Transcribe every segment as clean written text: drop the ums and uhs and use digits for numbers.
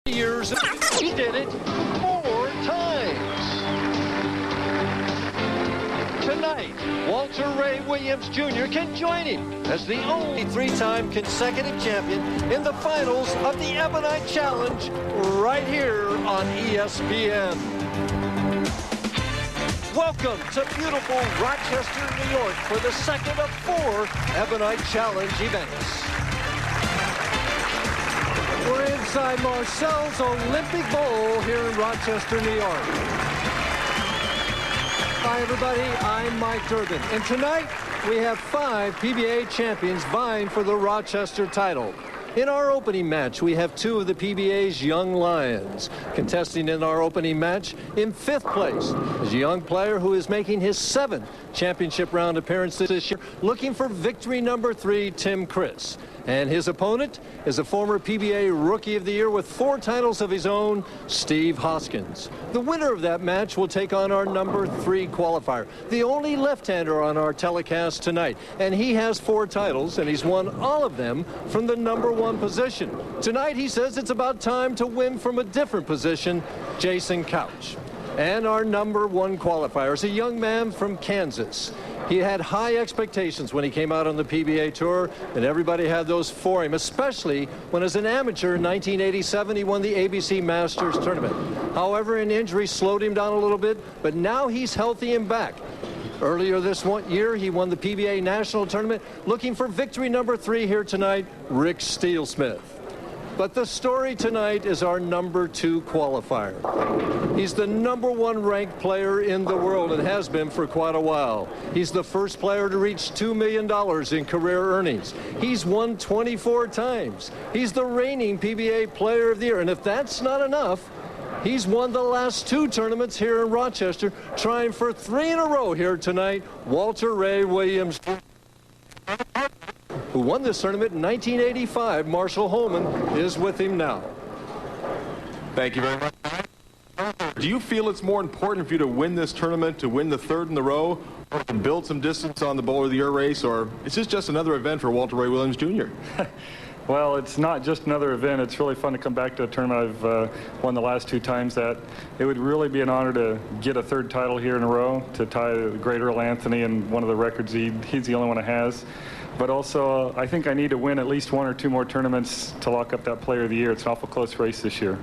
Years, he did it 4 times. Tonight, Walter Ray Williams Jr. can join him as the only 3-time consecutive champion in the finals of the Ebonite Challenge right here on ESPN. Welcome to beautiful Rochester, New York for the second of 4 Ebonite Challenge events. We're inside Marcel's Olympic Bowl here in Rochester, New York. Hi, everybody. I'm Mike Durbin. And tonight, we have 5 PBA champions vying for the Rochester title. In our opening match, we have 2 of the PBA's young lions. Contesting in our opening match, in 5th place, is a young player who is making his 7th championship round appearance this year, looking for victory number 3, Tim Criss. And his opponent is a former PBA Rookie of the Year with 4 titles of his own, Steve Hoskins. The winner of that match will take on our number 3 qualifier, the only left-hander on our telecast tonight. And he has 4 titles, and he's won all of them from the number 1 position. Tonight, he says it's about time to win from a different position, Jason Couch. And our number 1 qualifier is a young man from Kansas. He had high expectations when he came out on the PBA Tour, and everybody had those for him, especially when as an amateur in 1987 he won the ABC Masters Tournament. However, an injury slowed him down a little bit, but now he's healthy and back. Earlier this year, he won the PBA National Tournament, looking for victory number 3 here tonight, Rick Steelsmith. But the story tonight is our number 2 qualifier. He's the number 1 ranked player in the world and has been for quite a while. He's the first player to reach $2 million in career earnings. He's won 24 times. He's the reigning PBA Player of the Year. And if that's not enough, he's won the last 2 tournaments here in Rochester, trying for 3 in a row here tonight, Walter Ray Williams, who won this tournament in 1985. Marcel Holman is with him now. Thank you very much. Do you feel it's more important for you to win this tournament, to win the 3rd in the row, or to build some distance on the Bowler of the Year race, or is this just another event for Walter Ray Williams Jr.? Well, it's not just another event. It's really fun to come back to a tournament I've won the last 2 times. That it would really be an honor to get a 3rd title here in a row, to tie the great Earl Anthony and one of the records he's the only one that has. But also, I think I need to win at least 1 or 2 more tournaments to lock up that Player of the Year. It's an awful close race this year.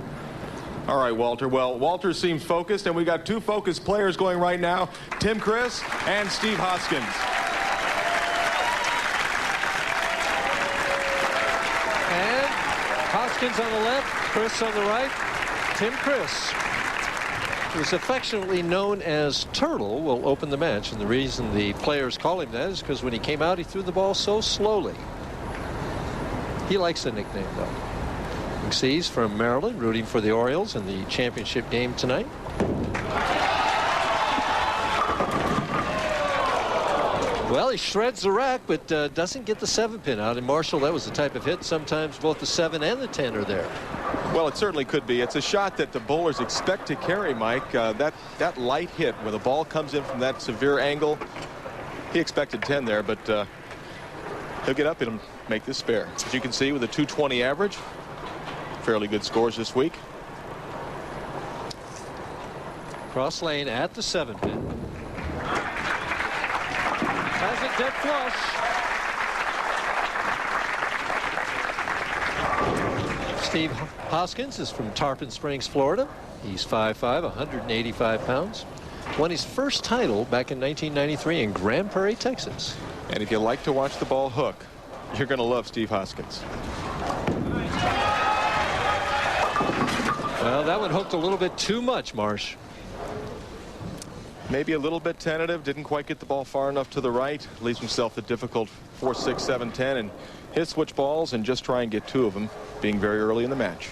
All right, Walter. Well, Walter seems focused, and we got 2 focused players going right now, Tim Criss and Steve Hoskins. And Hoskins on the left, Criss on the right. Tim Criss, who's affectionately known as Turtle, will open the match. And the reason the players call him that is because when he came out, he threw the ball so slowly. He likes the nickname, though. He's from Maryland, rooting for the Orioles in the championship game tonight. Well, he shreds the rack, but doesn't get the 7-pin out. And Marshall, that was the type of hit. Sometimes both the 7 and the 10 are there. Well, it certainly could be. It's a shot that the bowlers expect to carry, Mike. That light hit, when the ball comes in from that severe angle, he expected 10 there, but he'll get up and make this spare. As you can see, with a 220 average, fairly good scores this week. Cross lane at the 7-pin. Has it dead flush. Steve Hoskins is from Tarpon Springs, Florida. He's 5'5", 185 pounds. Won his first title back in 1993 in Grand Prairie, Texas. And if you like to watch the ball hook, you're going to love Steve Hoskins. Well, that one hooked a little bit too much, Marsh. Maybe a little bit tentative, didn't quite get the ball far enough to the right, leaves himself the difficult 4, 6, 7, 10, and he'll switch balls and just try and get 2 of them, being very early in the match.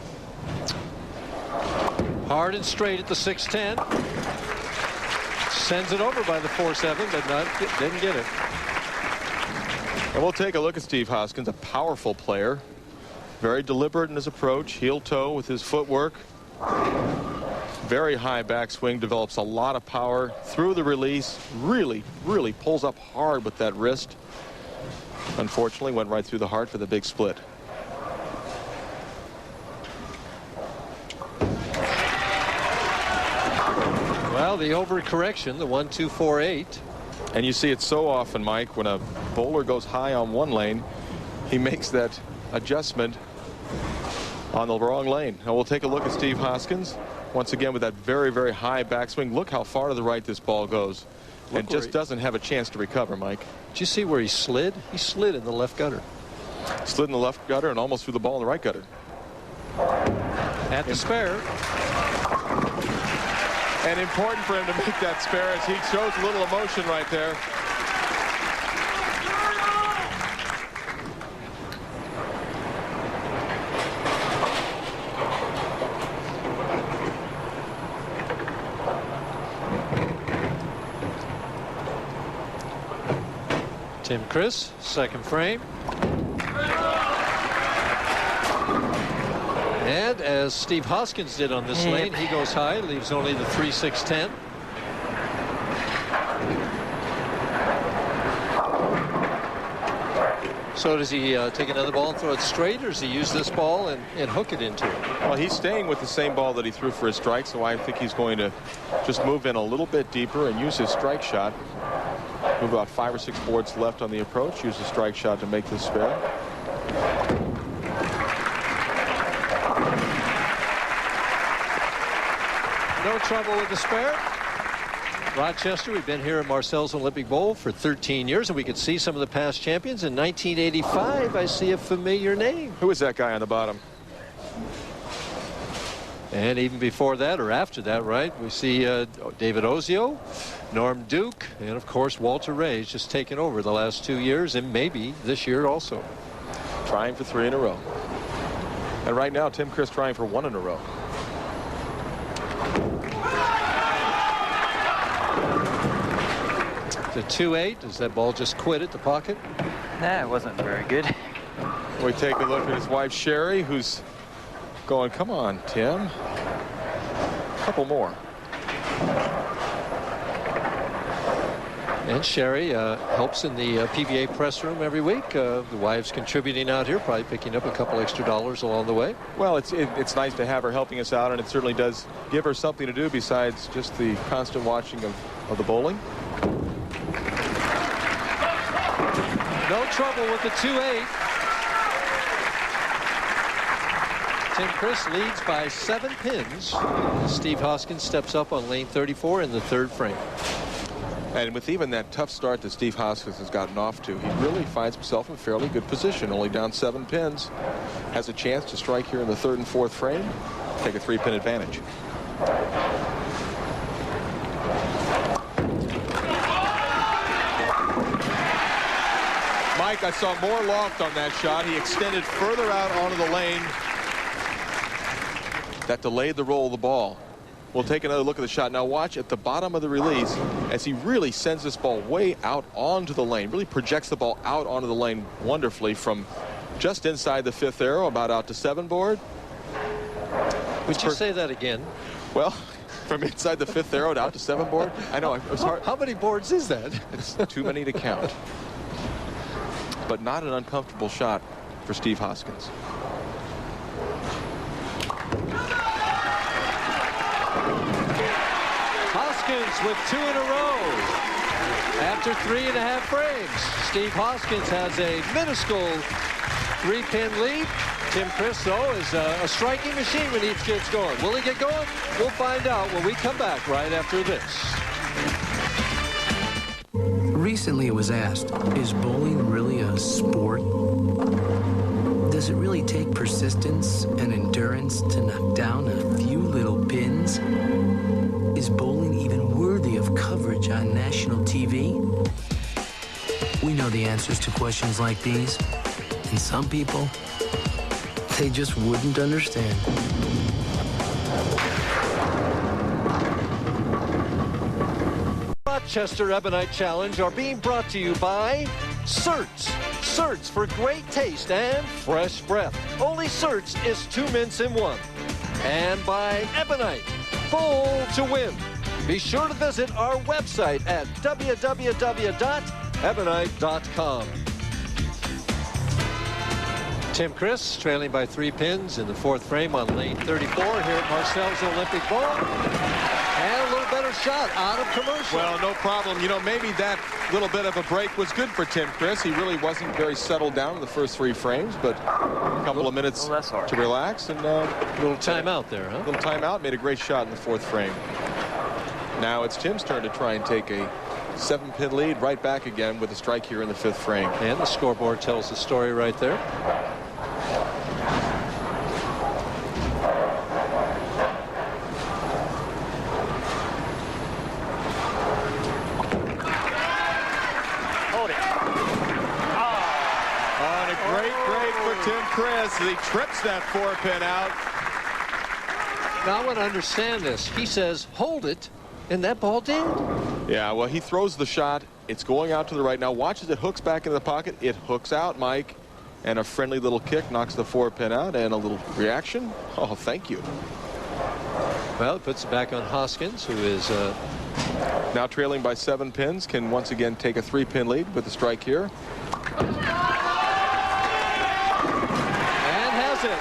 Hard and straight at the 6-10. Sends it over by the 4-7, but didn't get it. And we'll take a look at Steve Hoskins, a powerful player, very deliberate in his approach, heel toe with his footwork. Very high backswing, develops a lot of power through the release, really pulls up hard with that wrist. Unfortunately, went right through the heart for the big split. Well, the overcorrection, the 1-2-4-8. And you see it so often, Mike, when a bowler goes high on one lane, he makes that adjustment on the wrong lane. Now we'll take a look at Steve Hoskins once again with that very, very high backswing. Look how far to the right this ball goes. And just doesn't have a chance to recover, Mike. Did you see where he slid? He slid in the left gutter. Slid in the left gutter and almost threw the ball in the right gutter. At the spare. And important for him to make that spare as he shows a little emotion right there. Tim Criss, second frame. And as Steve Hoskins did on this lane, he goes high, leaves only the 3-6-10. So does he take another ball and throw it straight, or does he use this ball and hook it into it? Well, he's staying with the same ball that he threw for his strike, so I think he's going to just move in a little bit deeper and use his strike shot. Move about 5 or 6 boards left on the approach. Use the strike shot to make this spare. No trouble with the spare. Rochester, we've been here at Marcel's Olympic Bowl for 13 years, and we could see some of the past champions. In 1985, I see a familiar name. Who is that guy on the bottom? And even before that, or after that, right, we see David Ozio, Norm Duke, and of course Walter Ray's just taken over the last 2 years, and maybe this year also. Trying for 3 in a row. And right now, Tim Criss trying for 1 in a row. The 2-8, does that ball just quit at the pocket? Nah, it wasn't very good. We take a look at his wife, Sherry, who's going, come on, Tim. A couple more. And Sherry helps in the PBA press room every week. The wife's contributing out here, probably picking up a couple extra dollars along the way. Well, it's nice to have her helping us out, and it certainly does give her something to do besides just the constant watching of the bowling. No trouble with the 2-8. Tim Criss leads by 7 pins. Steve Hoskins steps up on lane 34 in the 3rd frame. And with even that tough start that Steve Hoskins has gotten off to, he really finds himself in a fairly good position. Only down 7 pins. Has a chance to strike here in the 3rd and 4th frame. Take a 3-pin advantage. Mike, I saw more loft on that shot. He extended further out onto the lane. That delayed the roll of the ball. We'll take another look at the shot. Now watch at the bottom of the release as he really sends this ball way out onto the lane. Really projects the ball out onto the lane wonderfully from just inside the 5th arrow, about out to 7 board. Would you say that again? Well, from inside the 5th arrow to out to 7 board. I know, it was hard. How many boards is that? It's too many to count. But not an uncomfortable shot for Steve Hoskins. Hoskins with 2 in a row. After 3.5 frames, Steve Hoskins has a minuscule 3-pin lead. Tim Criss, though, is a striking machine when he gets going. Will he get going? We'll find out when we come back right after this. Recently it was asked, is bowling really a sport? Does it really take persistence and endurance to knock down a few little pins? Is bowling even worthy of coverage on national TV? We know the answers to questions like these, and some people, they just wouldn't understand. Rochester Ebonite Challenge are being brought to you by Certs. Certs for great taste and fresh breath. Only Certs is 2 mints in 1. And by Ebonite, full to win. Be sure to visit our website at www.ebonite.com. Tim Criss trailing by 3 pins in the 4th frame on lane 34 here at Marcel's Olympic Bowl. And a little better shot out of commercial. Well, no problem. You know, maybe that little bit of a break was good for Tim Criss. He really wasn't very settled down in the first 3 frames, but a couple of minutes to relax. And a little timeout there, huh? A little timeout. Made a great shot in the 4th frame. Now it's Tim's turn to try and take a 7-pin lead right back again with a strike here in the 5th frame. And the scoreboard tells the story right there. Hold it. Oh, and a great break for Tim Criss as he trips that 4-pin out. Now I want to understand this. He says, hold it, and that ball did. Yeah, well, he throws the shot. It's going out to the right. Now watch as it hooks back into the pocket. It hooks out, Mike. And a friendly little kick knocks the 4-pin out, and a little reaction. Oh, thank you. Well, it puts it back on Hoskins, who is now trailing by 7 pins, can once again take a 3-pin lead with the strike here. And has it.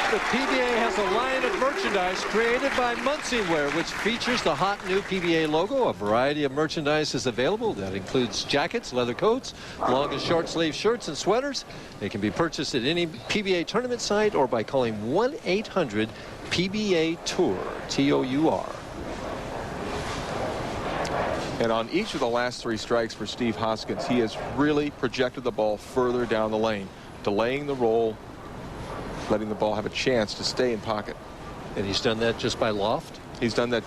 The PBA has a line of merchandise created by Munsingwear, which features the hot new PBA logo. A variety of merchandise is available. That includes jackets, leather coats, long and short sleeve shirts and sweaters. They can be purchased at any PBA tournament site or by calling 1-800-PBA-TOUR, T-O-U-R. And on each of the last 3 strikes for Steve Hoskins, he has really projected the ball further down the lane, delaying the roll, letting the ball have a chance to stay in pocket. And he's done that just by loft? He's done that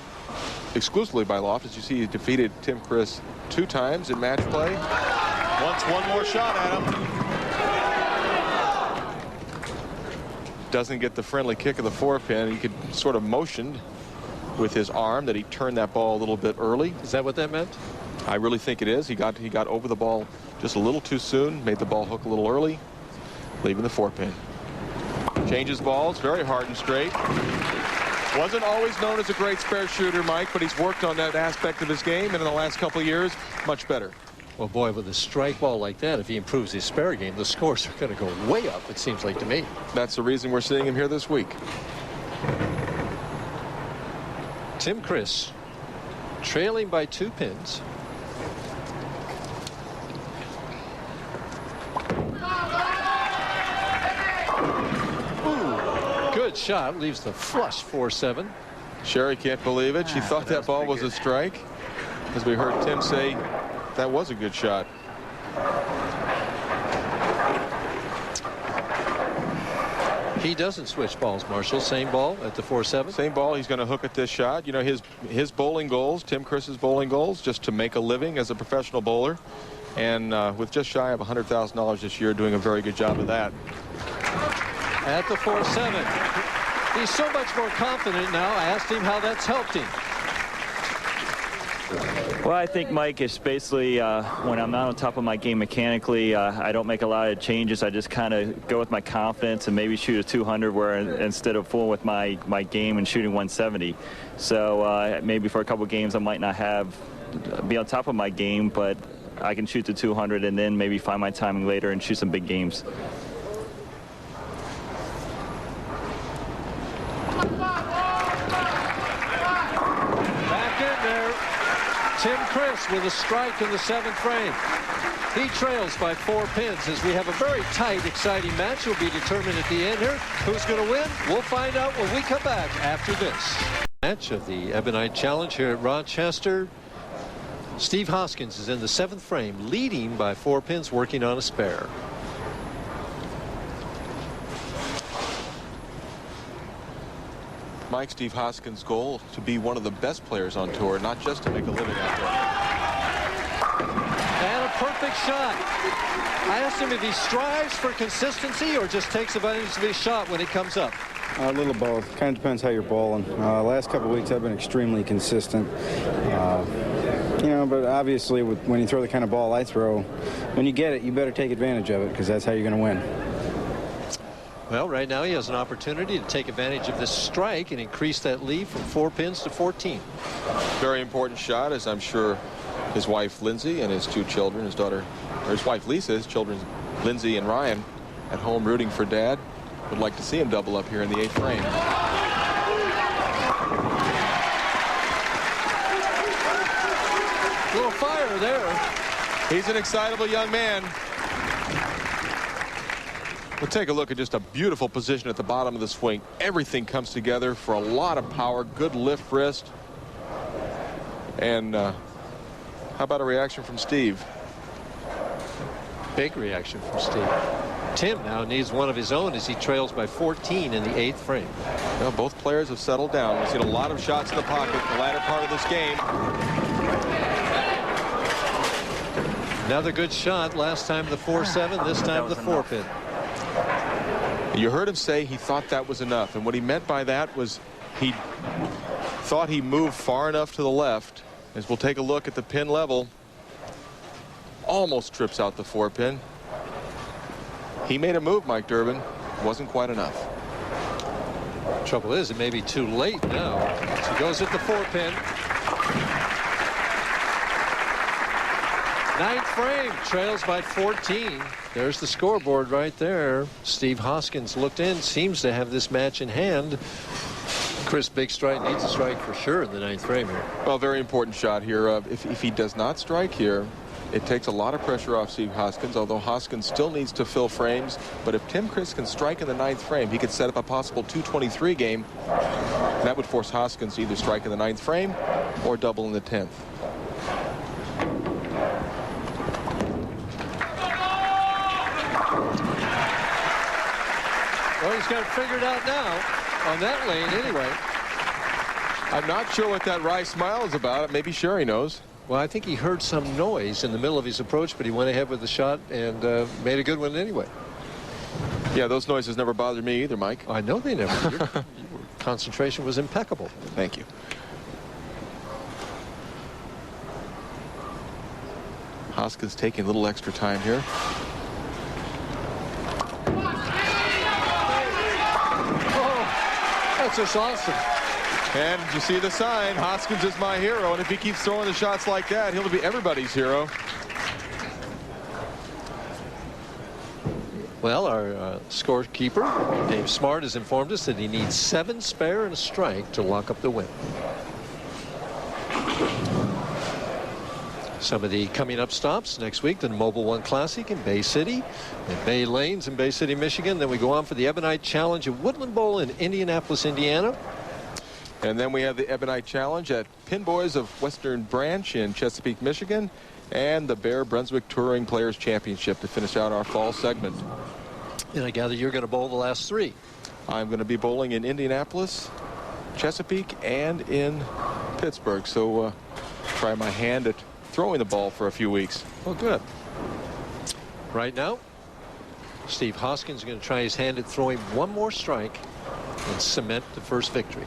exclusively by loft. As you see, he defeated Tim Criss 2 times in match play. Wants one more shot at him. Doesn't get the friendly kick of the 4-pin. He could sort of motioned with his arm that he turned that ball a little bit early. Is that what that meant? I really think it is. He got over the ball just a little too soon, made the ball hook a little early, leaving the 4-pin. Changes balls, very hard and straight. Wasn't always known as a great spare shooter, Mike, but he's worked on that aspect of his game, and in the last couple of years, much better. Well, boy, with a strike ball like that, if he improves his spare game, the scores are going to go way up, it seems like to me. That's the reason we're seeing him here this week. Tim Criss trailing by 2 pins. Good shot, leaves the flush 4-7. Sherry can't believe it. She thought that ball was a strike. As we heard Tim say, that was a good shot. He doesn't switch balls, Marshall. Same ball at the 4-7. Same ball. He's going to hook at this shot. You know, his bowling goals, Tim Criss's bowling goals, just to make a living as a professional bowler. And with just shy of $100,000 this year, doing a very good job of that. At the 4-7. He's so much more confident now. I asked him how that's helped him. Well, I think, Mike, it's basically when I'm not on top of my game mechanically, I don't make a lot of changes. I just kind of go with my confidence and maybe shoot a 200 where instead of fooling with my game and shooting 170. So maybe for a couple games I might not be on top of my game, but I can shoot the 200 and then maybe find my timing later and shoot some big games. Tim Criss with a strike in the 7th frame. He trails by 4 pins as we have a very tight, exciting match. Will be determined at the end here. Who's going to win? We'll find out when we come back after this. Match of the Ebonite Challenge here at Rochester. Steve Hoskins is in the 7th frame, leading by 4 pins, working on a spare. Mike, Steve Hoskins' goal to be one of the best players on tour, not just to make a living out there. And a perfect shot. I asked him if he strives for consistency or just takes advantage of his shot when it comes up. A little both. Kind of depends how you're bowling. Last couple of weeks I've been extremely consistent. You know, but obviously when you throw the kind of ball I throw, when you get it, you better take advantage of it because that's how you're going to win. Well, right now he has an opportunity to take advantage of this strike and increase that lead from 4 pins to 14. Very important shot, as I'm sure his wife Lindsay and his 2 children, his daughter, or his wife Lisa, his children Lindsay and Ryan, at home rooting for Dad would like to see him double up here in the 8th frame. A little fire there. He's an excitable young man. We'll take a look at just a beautiful position at the bottom of the swing. Everything comes together for a lot of power, good lift wrist. And how about a reaction from Steve? Big reaction from Steve. Tim now needs one of his own as he trails by 14 in the 8th frame. Well, both players have settled down. We've seen a lot of shots in the pocket in the latter part of this game. Another good shot. Last time the 4-7, this time the 4-pin. You heard him say he thought that was enough. And what he meant by that was he thought he moved far enough to the left. As we'll take a look at the pin level. Almost trips out the 4-pin. He made a move, Mike Durbin. Wasn't quite enough. Trouble is, it may be too late now. So he goes at the 4-pin. 9th frame, trails by 14. There's the scoreboard right there. Steve Hoskins looked in, seems to have this match in hand. Chris, big strike, needs a strike for sure in the 9th frame here. Well, very important shot here. If he does not strike here, it takes a lot of pressure off Steve Hoskins, although Hoskins still needs to fill frames. But if Tim Criss can strike in the 9th frame, he could set up a possible 223 game. And that would force Hoskins to either strike in the 9th frame or double in the 10th. Well, he's got it figured out now on that lane anyway. I'm not sure what that wry smile is about. Maybe Sherry knows. Well, I think he heard some noise in the middle of his approach, but he went ahead with the shot and made a good one anyway. Yeah, those noises never bothered me either, Mike. I know they never did. Your concentration was impeccable. Thank you. Hoskins taking a little extra time here. That's just awesome. And you see the sign, Hoskins is my hero, and if he keeps throwing the shots like that, he'll be everybody's hero. Well, our scorekeeper, Dave Smart, has informed us that he needs 7 spare and a strike to lock up the win. Some of the coming up stops next week, the Mobile One Classic in Bay City, at Bay Lanes in Bay City, Michigan. Then we go on for the Ebonite Challenge at Woodland Bowl in Indianapolis, Indiana. And then we have the Ebonite Challenge at Pin Boys of Western Branch in Chesapeake, Michigan, and the Bear Brunswick Touring Players Championship to finish out our fall segment. And I gather you're going to bowl the last 3. I'm going to be bowling in Indianapolis, Chesapeake, and in Pittsburgh. So try my hand at throwing the ball for a few weeks. Oh, good. Right now, Steve Hoskins is going to try his hand at throwing one more strike and cement the first victory.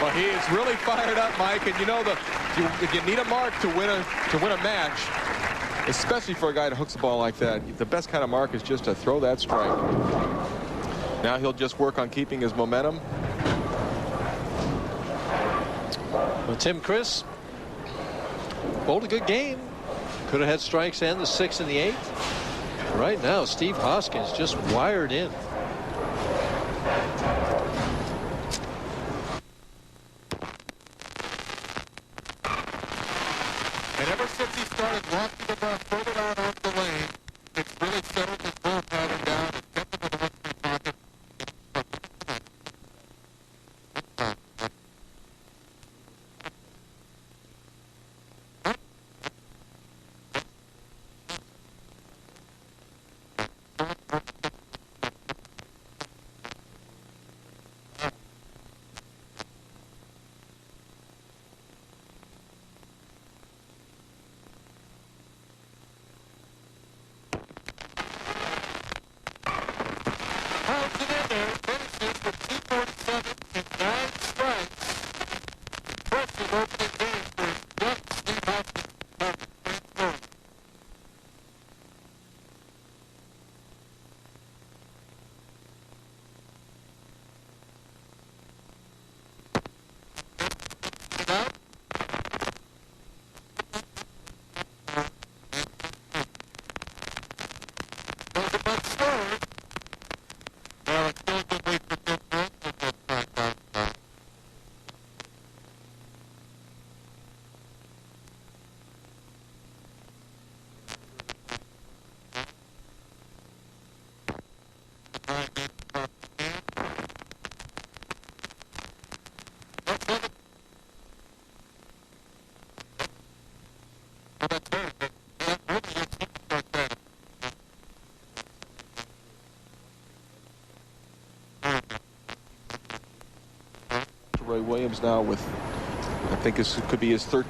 Well, he is really fired up, Mike, and you know if you need a mark to win a match, especially for a guy that hooks the ball like that, the best kind of mark is just to throw that strike. Now he'll just work on keeping his momentum. Well, Tim Criss bowled a good game. Could have had strikes and the 6th and the 8th. Right now, Steve Hoskins just wired in. And ever since he started walking the ball further out off the lane, it's really settled his ball pattern down and kept him in the left pocket. trying to across the hand. Roy Williams now with, I think this could be his 13th.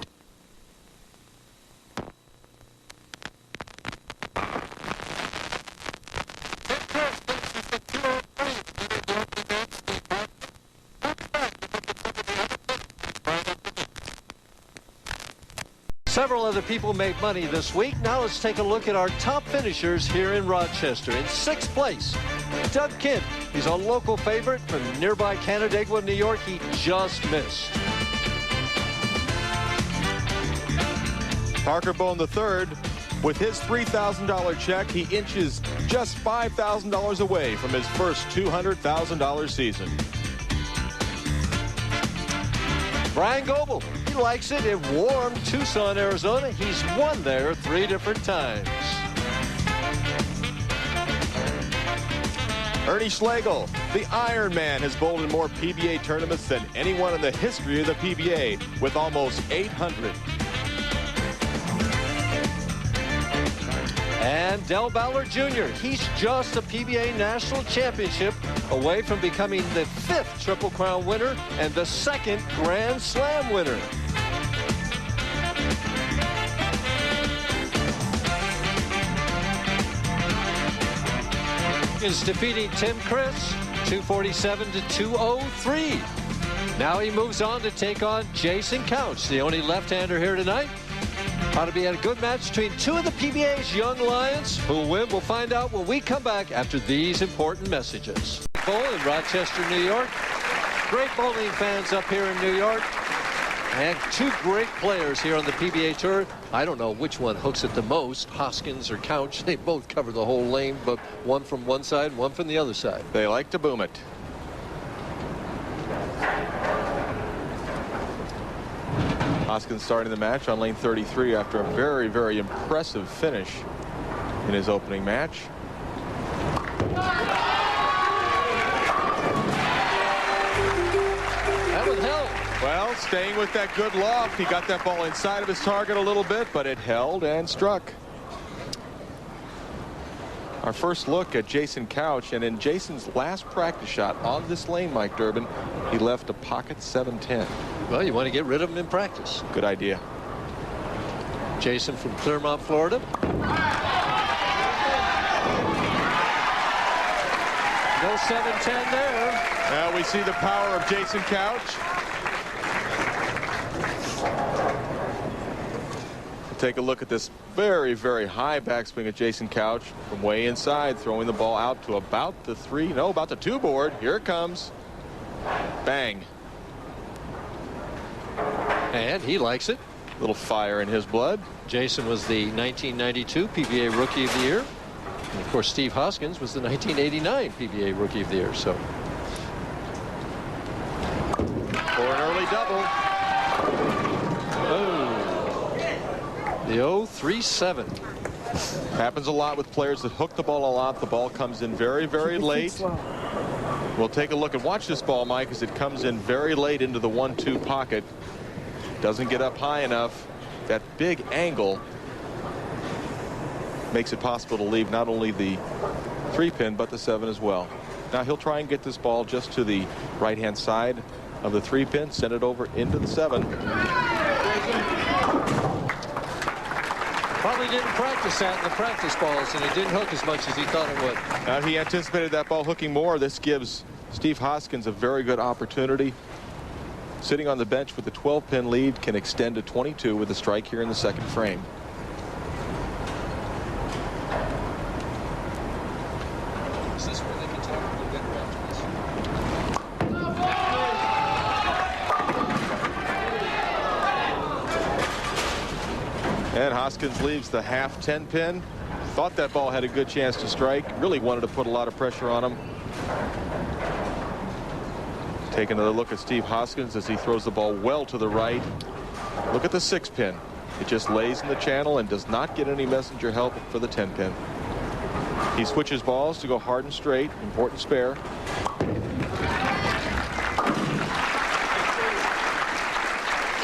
Several other people made money this week. Now let's take a look at our top finishers here in Rochester. In 6th place, Doug Kent. He's a local favorite from nearby Canandaigua, New York. He just missed. Parker Bone III, with his $3,000 check, he inches just $5,000 away from his first $200,000 season. Brian Goebel, he likes it in warm Tucson, Arizona. He's won there 3 different times. Ernie Schlegel, the Iron Man, has bowled in more PBA tournaments than anyone in the history of the PBA, with almost 800. And Del Ballard Jr., he's just a PBA National Championship away from becoming the 5th Triple Crown winner and the 2nd Grand Slam winner. Is defeating Tim Criss 247 to 203. Now he moves on to take on Jason Couch, the only left-hander here tonight. Ought to be a good match between 2 of the PBA's young lions. Who'll win, we'll find out when we come back after these important messages. Bowl in Rochester, New York. Great bowling fans up here in New York. And 2 great players here on the PBA Tour. I don't know which one hooks it the most, Hoskins or Couch. They both cover the whole lane, but one from one side, one from the other side. They like to boom it. Hoskins starting the match on lane 33 after a very, very impressive finish in his opening match. That was held. Well, staying with that good loft, he got that ball inside of his target a little bit, but it held and struck. Our first look at Jason Couch, and in Jason's last practice shot on this lane, Mike Durbin, he left a pocket 710. Well, you want to get rid of him in practice. Good idea. Jason from Clermont, Florida. No 710 there. Now we see the power of Jason Couch. Take a look at this very, very high backswing of Jason Couch from way inside, throwing the ball out to about the 2 board. Here it comes. Bang. And he likes it. A little fire in his blood. Jason was the 1992 PBA Rookie of the Year. And of course, Steve Hoskins was the 1989 PBA Rookie of the Year. So, for an early double. oh, the 0-3-7. Happens a lot with players that hook the ball a lot. The ball comes in very, very late. We'll take a look and watch this ball, Mike, as it comes in very late into the 1-2 pocket. Doesn't get up high enough. That big angle makes it possible to leave not only the 3-pin, but the 7 as well. Now he'll try and get this ball just to the right-hand side of the 3-pin, send it over into the 7. Probably didn't practice that in the practice balls, and it didn't hook as much as he thought it would. Now he anticipated that ball hooking more. This gives Steve Hoskins a very good opportunity. Sitting on the bench with the 12-pin lead, can extend to 22 with a strike here in the 2nd frame. Is this where they can talk a little bit about this? And Hoskins leaves the half 10-pin. Thought that ball had a good chance to strike. Really wanted to put a lot of pressure on him. Take another look at Steve Hoskins as he throws the ball well to the right. Look at the 6-pin. It just lays in the channel and does not get any messenger help for the 10-pin. He switches balls to go hard and straight. Important spare.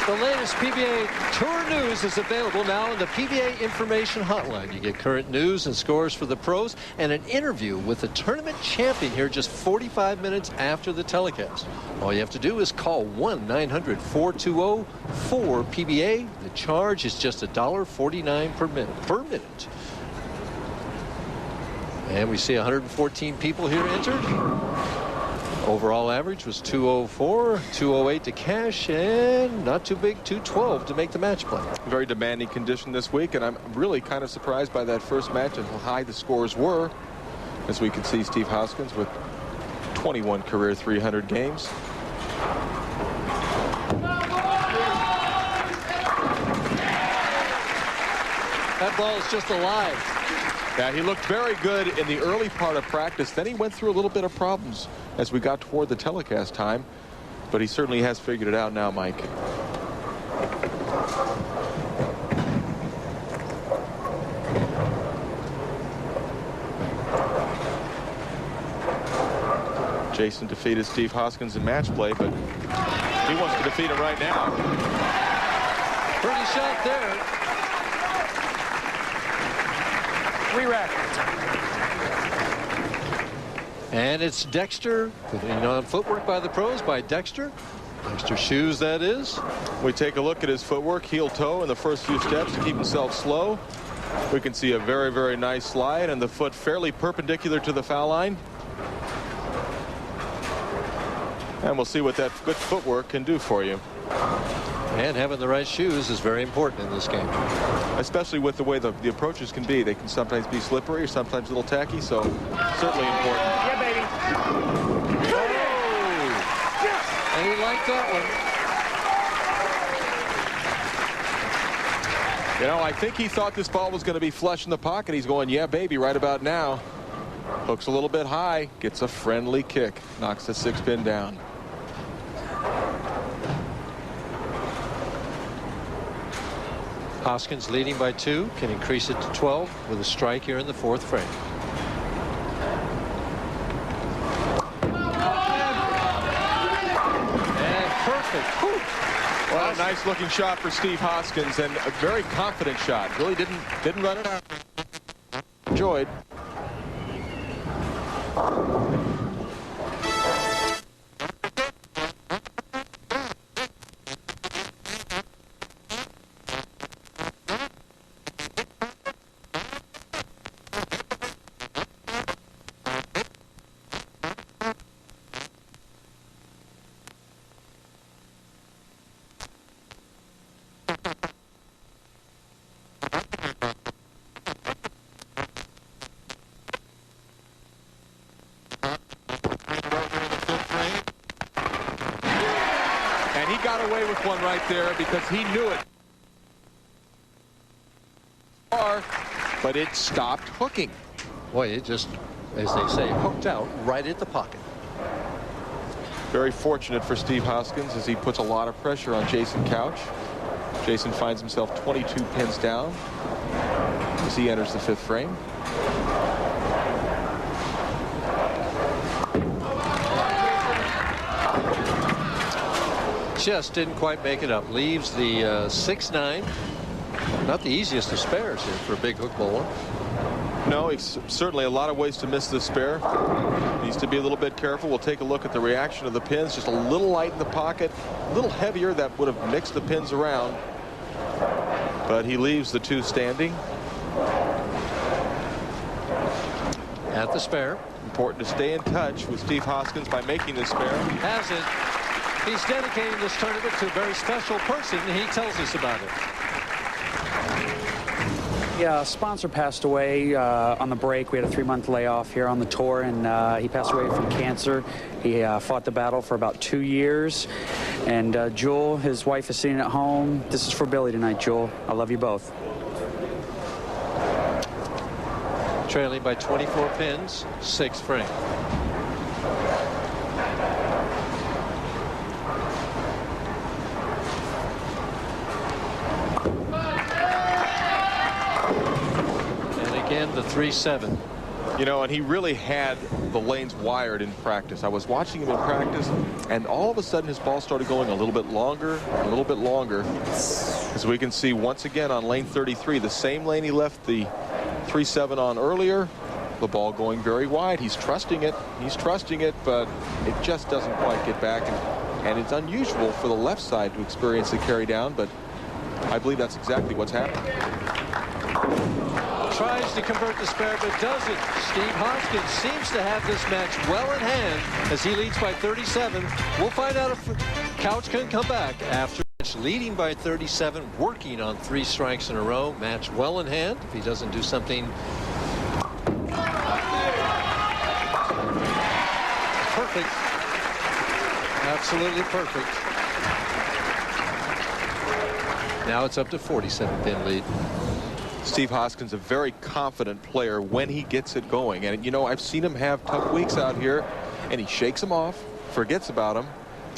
The latest PBA Tour news is available now on the PBA Information Hotline. You get current news and scores for the pros and an interview with the tournament champion here just 45 minutes after the telecast. All you have to do is call 1-900-420-4PBA. The charge is just $1.49 per minute. And we see 114 people here entered. Overall average was 204, 208 to cash, and not too big, 212 to make the match play. Very demanding condition this week, and I'm really kind of surprised by that first match and how high the scores were. As we can see, Steve Hoskins with 21 career 300 games. That ball is just alive. Yeah, he looked very good in the early part of practice. Then he went through a little bit of problems as we got toward the telecast time. But he certainly has figured it out now, Mike. Jason defeated Steve Hoskins in match play, but he wants to defeat him right now. Pretty shot there. 3 rackets. And it's Dexter, on footwork by the pros, by Dexter. Dexter shoes, that is. We take a look at his footwork, heel toe in the first few steps to keep himself slow. We can see a very, very nice slide and the foot fairly perpendicular to the foul line. And we'll see what that good footwork can do for you. And having the right shoes is very important in this game. Especially with the way the approaches can be. They can sometimes be slippery or sometimes a little tacky, so certainly important. Yeah, baby. Oh! And he liked that one. You know, I think he thought this ball was going to be flush in the pocket. He's going, yeah, baby, right about now. Hooks a little bit high, gets a friendly kick, knocks the 6-pin down. Hoskins leading by 2, can increase it to 12 with a strike here in the 4th frame. And perfect. Whew. Well, a nice looking shot for Steve Hoskins and a very confident shot. Really didn't run it out. Enjoyed. One right there because he knew it. But it stopped hooking. Boy, it just, as they say, hooked out right at the pocket. Very fortunate for Steve Hoskins as he puts a lot of pressure on Jason Couch. Jason finds himself 22 pins down as he enters the 5th frame. Just didn't quite make it up. Leaves the 6-9. Not the easiest of spares here for a big hook bowler. No, it's certainly a lot of ways to miss this spare. Needs to be a little bit careful. We'll take a look at the reaction of the pins. Just a little light in the pocket, a little heavier. That would have mixed the pins around. But he leaves the 2 standing. At the spare. Important to stay in touch with Steve Hoskins by making this spare. Has it. He's dedicating this tournament to a very special person, and he tells us about it. Yeah, sponsor passed away on the break. We had a 3-month layoff here on the tour, and he passed away from cancer. He fought the battle for about 2 years. And Jewel, his wife, is sitting at home. This is for Billy tonight, Jewel. I love you both. Trailing by 24 pins, 6th frame. And again, the 3-7. You know, and he really had the lanes wired in practice. I was watching him in practice, and all of a sudden his ball started going a little bit longer, As we can see once again on lane 33, the same lane he left the 3-7 on earlier, the ball going very wide. He's trusting it, but it just doesn't quite get back. And it's unusual for the left side to experience the carry down, but I believe that's exactly what's happening. Tries to convert the spare, but doesn't. Steve Hoskins seems to have this match well in hand as he leads by 37. We'll find out if Couch can come back after leading by 37, working on 3 strikes in a row. Match well in hand. If he doesn't do something perfect, absolutely perfect. Now it's up to 47-pin lead. Steve Hoskins, a very confident player when he gets it going. And, you know, I've seen him have tough weeks out here, and he shakes them off, forgets about them,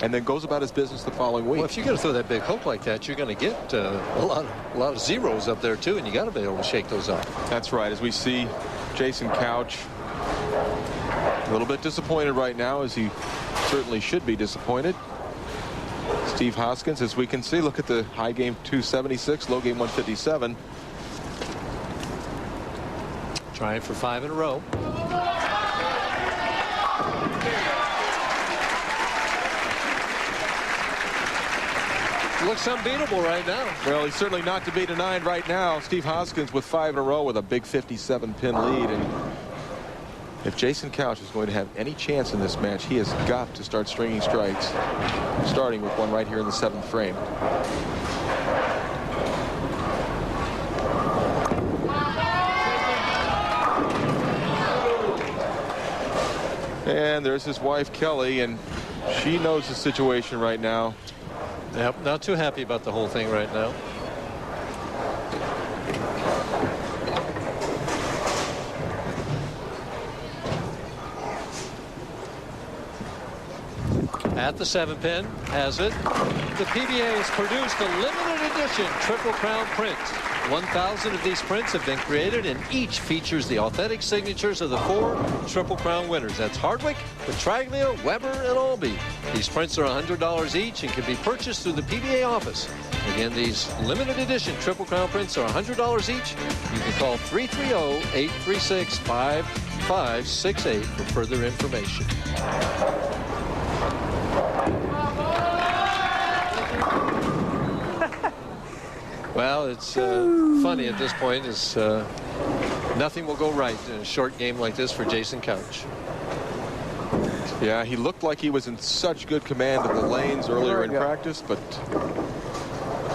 and then goes about his business the following week. Well, if you're going to throw that big hook like that, you're going to get a lot of zeros up there, too, and you got to be able to shake those off. That's right. As we see Jason Couch a little bit disappointed right now, as he certainly should be disappointed. Steve Hoskins, as we can see, look at the high game 276, low game 157. Trying for 5 in a row. Looks unbeatable right now. Well, he's certainly not to be denied right now. Steve Hoskins with 5 in a row with a big 57-pin lead. And if Jason Couch is going to have any chance in this match, he has got to start stringing strikes, starting with one right here in the 7th frame. And there's his wife, Kelly, and she knows the situation right now. Yep, not too happy about the whole thing right now. At the 7-pin, has it. The PBA has produced a limited edition Triple Crown print. 1,000 of these prints have been created, and each features the authentic signatures of the 4 Triple Crown winners. That's Hardwick, Petraglia, Weber, and Albee. These prints are $100 each and can be purchased through the PBA office. Again, these limited edition Triple Crown prints are $100 each. You can call 330-836-5568 for further information. Well, it's funny at this point. Is nothing will go right in a short game like this for Jason Couch. Yeah, he looked like he was in such good command of the lanes earlier in practice, but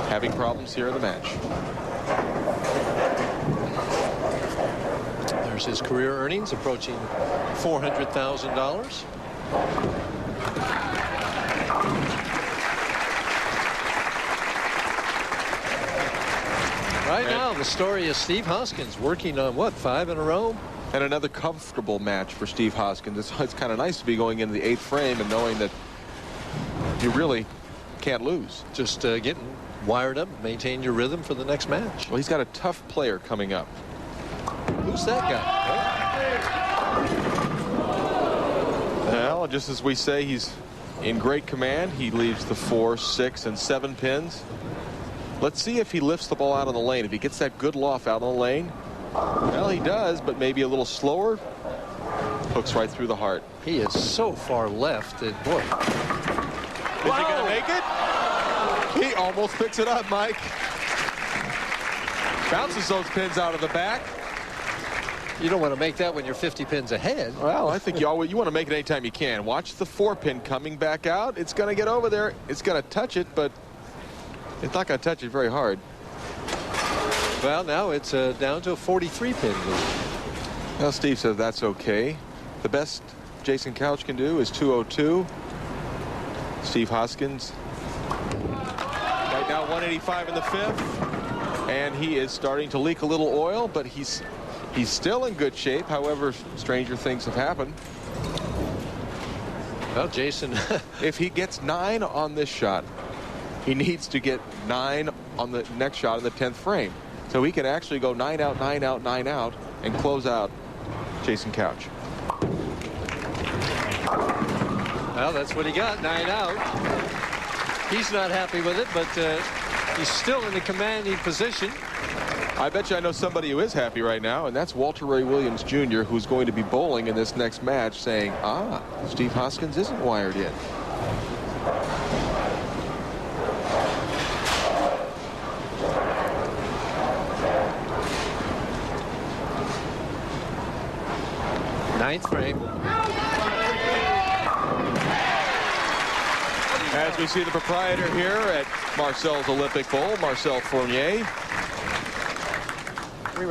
having problems here in the match. There's his career earnings approaching $400,000. Right now, the story is Steve Hoskins working on, what, 5 in a row? And another comfortable match for Steve Hoskins. It's kind of nice to be going into the 8th frame and knowing that you really can't lose. Just getting wired up, maintain your rhythm for the next match. Well, he's got a tough player coming up. Who's that guy? Well, just as we say, he's in great command. He leaves the 4, 6, and 7 pins. Let's see if he lifts the ball out on the lane. If he gets that good loft out on the lane, well, he does, but maybe a little slower. Hooks right through the heart. He is so far left that, boy. Is he going to make it? He almost picks it up, Mike. Bounces those pins out of the back. You don't want to make that when you're 50 pins ahead. Well, I think you want to make it anytime you can. Watch the 4-pin coming back out. It's going to get over there. It's going to touch it, but it's not going to touch it very hard. Well, now it's down to a 43-pin lead. Well, Steve says that's okay. The best Jason Couch can do is 202. Steve Hoskins right now 185 in the 5th, and he is starting to leak a little oil, but he's still in good shape. However, stranger things have happened. Well, Jason, if he gets 9 on this shot, he needs to get 9 on the next shot in the 10th frame. So he can actually go 9 out, 9 out, 9 out, and close out Jason Couch. Well, that's what he got, 9 out. He's not happy with it, but he's still in the commanding position. I bet you I know somebody who is happy right now, and that's Walter Ray Williams Jr., who's going to be bowling in this next match, saying, ah, Steve Hoskins isn't wired in. Ninth frame. As we see the proprietor here at Marcel's Olympic Bowl, Marcel Fournier.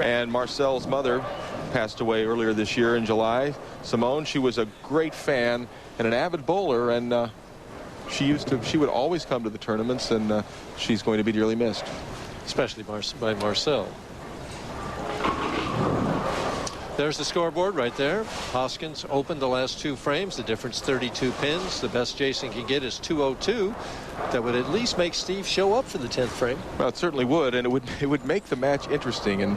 And Marcel's mother passed away earlier this year in July. Simone, she was a great fan and an avid bowler, and she would always come to the tournaments, and she's going to be dearly missed. Especially by Marcel. There's the scoreboard right there. Hoskins opened the last 2 frames. The difference 32 pins. The best Jason can get is 202. That would at least make Steve show up for the 10th frame. Well, it certainly would, and it would make the match interesting. And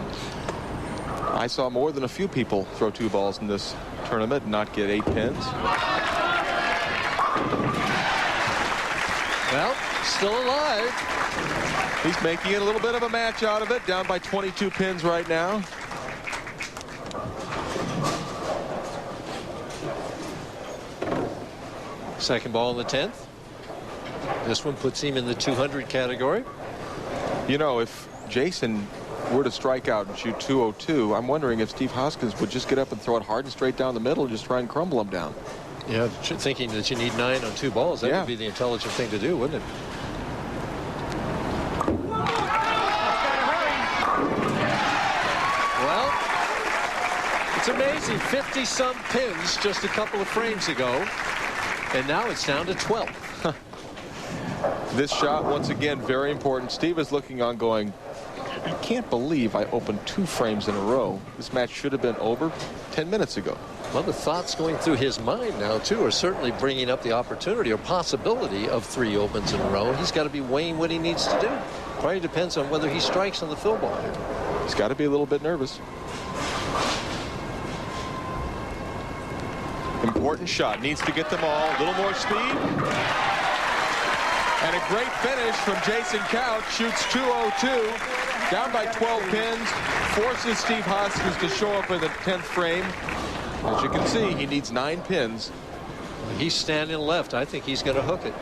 I saw more than a few people throw 2 balls in this tournament and not get 8 pins. Well, still alive. He's making it a little bit of a match out of it. Down by 22 pins right now. Second ball in the 10th. This one puts him in the 200 category. You know, if Jason were to strike out and shoot 202, I'm wondering if Steve Hoskins would just get up and throw it hard and straight down the middle and just try and crumble him down. Yeah, thinking that you need 9 on 2 balls. That would be the intelligent thing to do, wouldn't it? Well, it's amazing. 50-some pins just a couple of frames ago. And now it's down to 12. This shot, once again, very important. Steve is looking on going, I can't believe I opened 2 frames in a row. This match should have been over 10 minutes ago. Well, the thoughts going through his mind now, too, are certainly bringing up the opportunity or possibility of 3 opens in a row. He's got to be weighing what he needs to do. Probably depends on whether he strikes on the fill ball here. He's got to be a little bit nervous. Important shot. Needs to get them all. A little more speed. And a great finish from Jason Couch. Shoots 202. Down by 12 pins. Forces Steve Hoskins to show up in the 10th frame. As you can see, he needs 9 pins. He's standing left. I think he's going to hook it.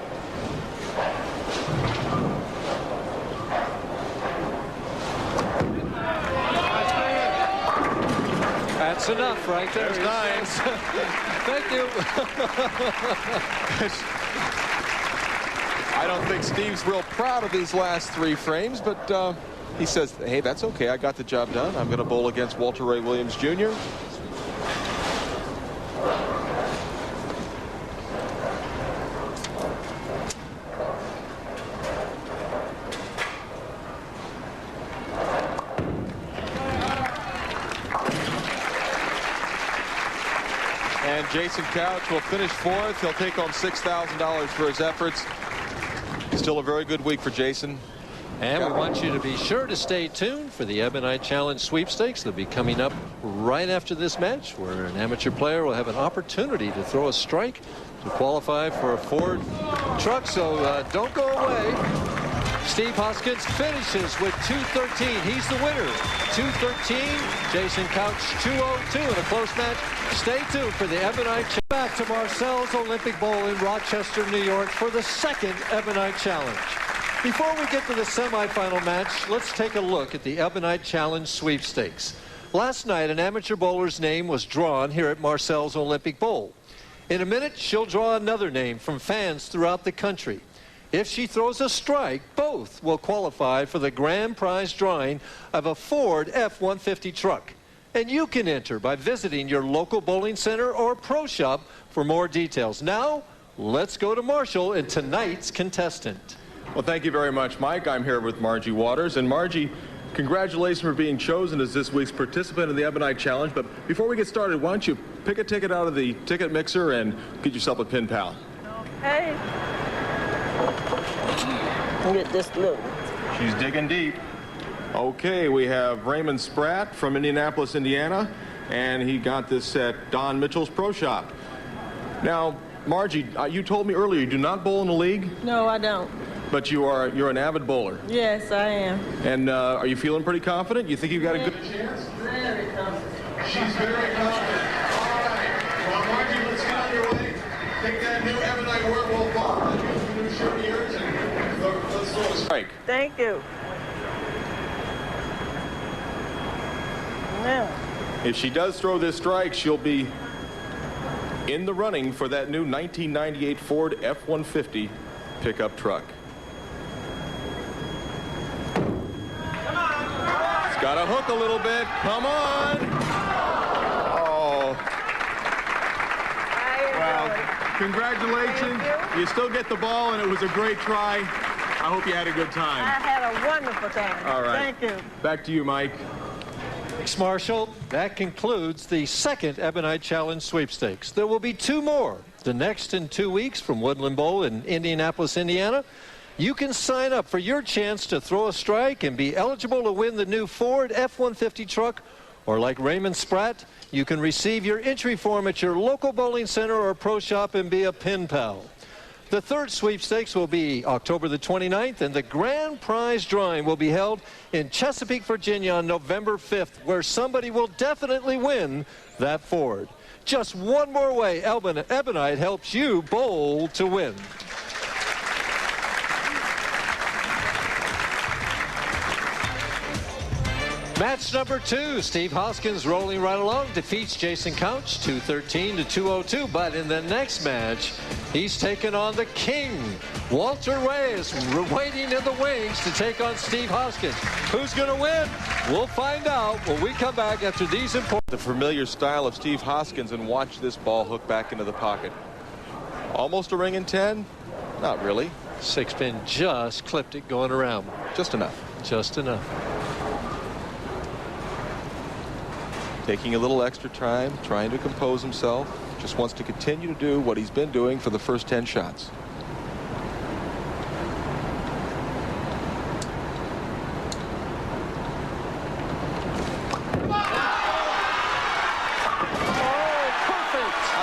That's enough right there. There's 9. Thank you. I don't think Steve's real proud of these last 3 frames, but he says, hey, that's okay. I got the job done. I'm going to bowl against Walter Ray Williams Jr. And Jason Couch will finish 4th. He'll take home $6,000 for his efforts. Still a very good week for Jason. And we want you to be sure to stay tuned for the Ebonite Challenge sweepstakes. They'll be coming up right after this match, where an amateur player will have an opportunity to throw a strike to qualify for a Ford truck. So don't go away. Steve Hoskins finishes with 213. He's the winner. 213. Jason Couch 202 in a close match. Stay tuned for the Ebonite Challenge. Back to Marcel's Olympic Bowl in Rochester, New York for the 2nd Ebonite Challenge. Before we get to the semifinal match, let's take a look at the Ebonite Challenge sweepstakes. Last night, an amateur bowler's name was drawn here at Marcel's Olympic Bowl. In a minute, she'll draw another name from fans throughout the country. If she throws a strike, both will qualify for the grand prize drawing of a Ford F-150 truck. And you can enter by visiting your local bowling center or pro shop for more details. Now, let's go to Marshall and tonight's contestant. Well, thank you very much, Mike. I'm here with Margie Waters. And Margie, congratulations for being chosen as this week's participant in the Ebonite Challenge. But before we get started, why don't you pick a ticket out of the ticket mixer and get yourself a pin pal. Okay. Get this little. She's digging deep. Okay, we have Raymond Spratt from Indianapolis, Indiana. and he got this at Don Mitchell's Pro Shop. Now, Margie, you told me earlier you do not bowl in the league, No, I don't. but you're an avid bowler. Yes, I am. And are you feeling pretty confident? You think you've got a good chance? Very confident. She's very confident. All right. Well, Margie, let's get on your way. Take that new Ebonite werewolf ball, and use the new shirt ears, and let's throw a strike. Thank you. Now, If she does throw this strike, she'll be in the running for that new 1998 Ford F-150 pickup truck. It's got a hook a little bit. Come on. Oh. Well, congratulations. You still get the ball, and it was a great try. I hope you had a good I time. had a wonderful time. All right. Thank you. Back to you, Mike. Thanks, Marshall. That concludes the second Ebonite Challenge sweepstakes. There will be 2 more. The next in 2 weeks from Woodland Bowl in Indianapolis, Indiana. You can sign up for your chance to throw a strike and be eligible to win the new Ford F-150 truck. Or like Raymond Spratt, you can receive your entry form at your local bowling center or pro shop and be a pin pal. The third sweepstakes will be October the 29th, and the grand prize drawing will be held in Chesapeake, Virginia on November 5th, where somebody will definitely win that Ford. Just one more way Ebonite helps you bowl to win. Match number 2, Steve Hoskins rolling right along, defeats Jason Couch 213 to 202. But in the next match, he's taken on the king, Walter Reyes, waiting in the wings to take on Steve Hoskins. Who's going to win? We'll find out when we come back after these important. The familiar style of Steve Hoskins, and watch this ball hook back into the pocket. Almost a ring in 10? Not really. 6-pin just clipped it going around. Just enough. Just enough. Taking a little extra time, trying to compose himself. Just wants to continue to do what he's been doing for the first 10 shots.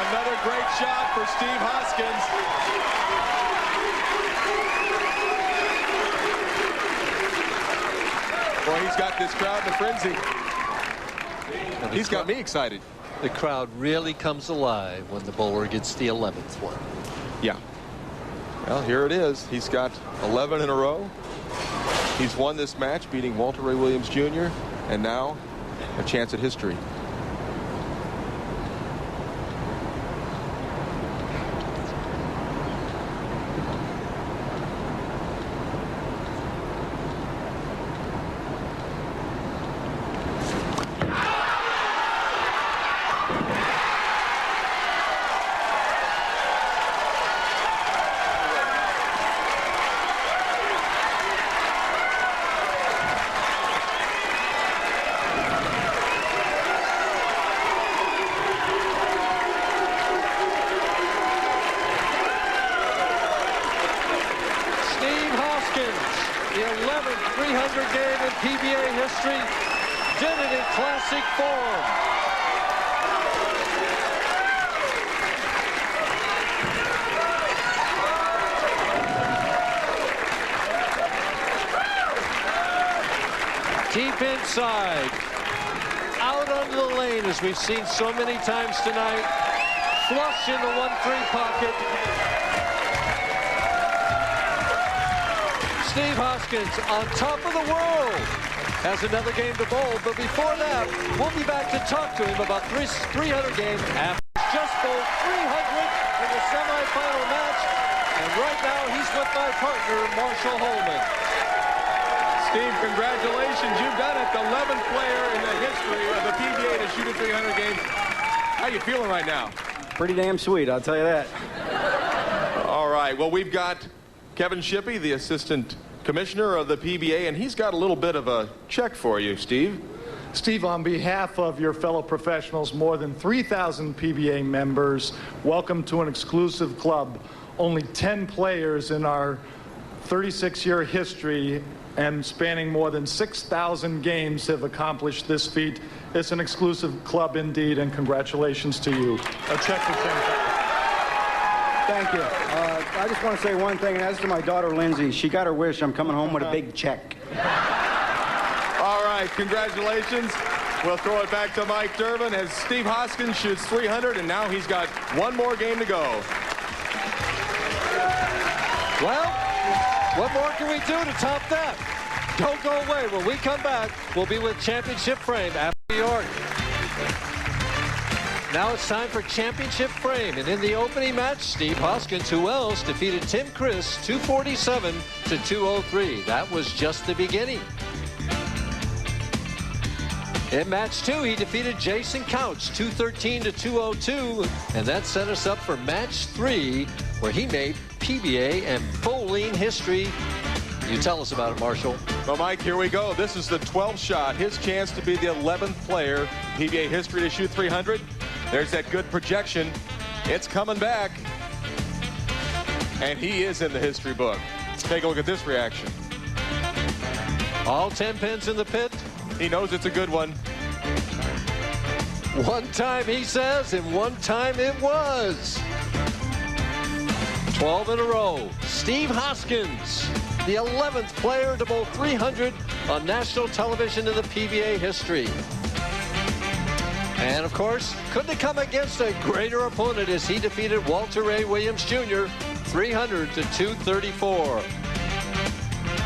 Another great shot for Steve Hoskins. Boy, he's got this crowd in a frenzy. He's got me excited. The crowd really comes alive when the bowler gets the 11th one. Yeah. Well, here it is. He's got 11 in a row. He's won this match, beating Walter Ray Williams Jr., and now a chance at history. The 11th 300 game in PBA history, did it in classic form. Deep inside, out onto the lane, as we've seen so many times tonight. Flush in the 1-3 pocket. Steve Hoskins on top of the world has another game to bowl, but before that, we'll be back to talk to him about 300 games after just bowled 300 in the semifinal match, and right now he's with my partner, Marshall Holman. Steve, congratulations. You've done it. The 11th player in the history of the PBA to shoot a 300 game. How you feeling right now? Pretty damn sweet, I'll tell you that. All right. Well, we've got Kevin Shippey, the assistant commissioner of the PBA, and he's got a little bit of a check for you, Steve. Steve, on behalf of your fellow professionals, more than 3,000 PBA members, welcome to an exclusive club. Only 10 players in our 36-year history and spanning more than 6,000 games have accomplished this feat. It's an exclusive club indeed, and congratulations to you. A check for $10,000. Thank you. I just want to say one thing, and that's to my daughter, Lindsay. She got her wish. I'm coming home with a big check. All right, congratulations. We'll throw it back to Mike Durbin as Steve Hoskins shoots 300, and now he's got one more game to go. Well, what more can we do to top that? Don't go away. When we come back, we'll be with Championship Frame after New York. Now it's time for Championship Frame, and in the opening match, Steve Hoskins, who else, defeated Tim Criss 247 to 203. That was just the beginning. In match 2, he defeated Jason Couch 213 to 202, and that set us up for match 3, where he made PBA and bowling history. You tell us about it, Marshall. Well, Mike, here we go. This is the 12th shot. His chance to be the 11th player PBA history to shoot 300. There's that good projection. It's coming back. And he is in the history book. Take a look at this reaction. All 10 pins in the pit. He knows it's a good one. One time, he says, and one time it was. 12 in a row. Steve Hoskins, the 11th player to bowl 300 on national television in the PBA history. And, of course, couldn't have come against a greater opponent as he defeated Walter Ray Williams Jr. 300 to 234.